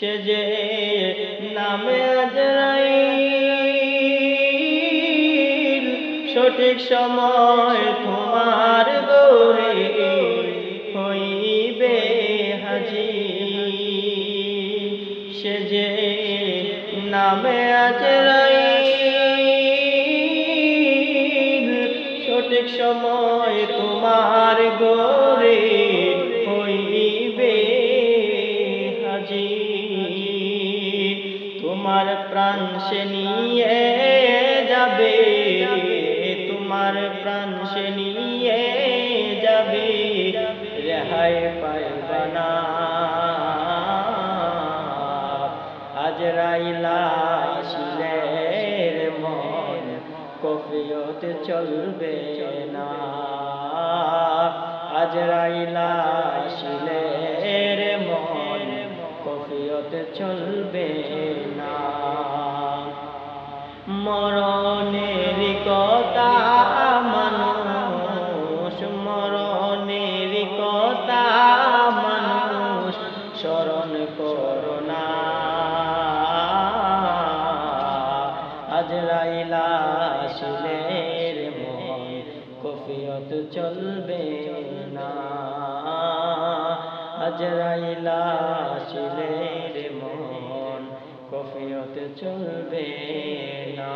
সে যে নামে আজরাইল, সঠিক সময় তোমার গরে হইবে হাজির। সে যে নামে আজরাইল, সঠিক সময় তোমার গরে হইবে হাজির। তোমার প্রাণ সে নিয়ে যাবে, তোমার প্রাণ সে নিয়ে যাবে, রেহাই পাইবা না। আজরাইল আসিলে মন কফিয়ত চলবে না। আজরাইল আসিলে মন কফিয়ত চলবে না। মরণের কথা মানুষ, মরণের কথা মানুষ স্মরণ করো না। আজরাইল আসিলে মন কফিয়ত চলবে না। আজরাইল আসিলে মন কফিয়ত চলবে না।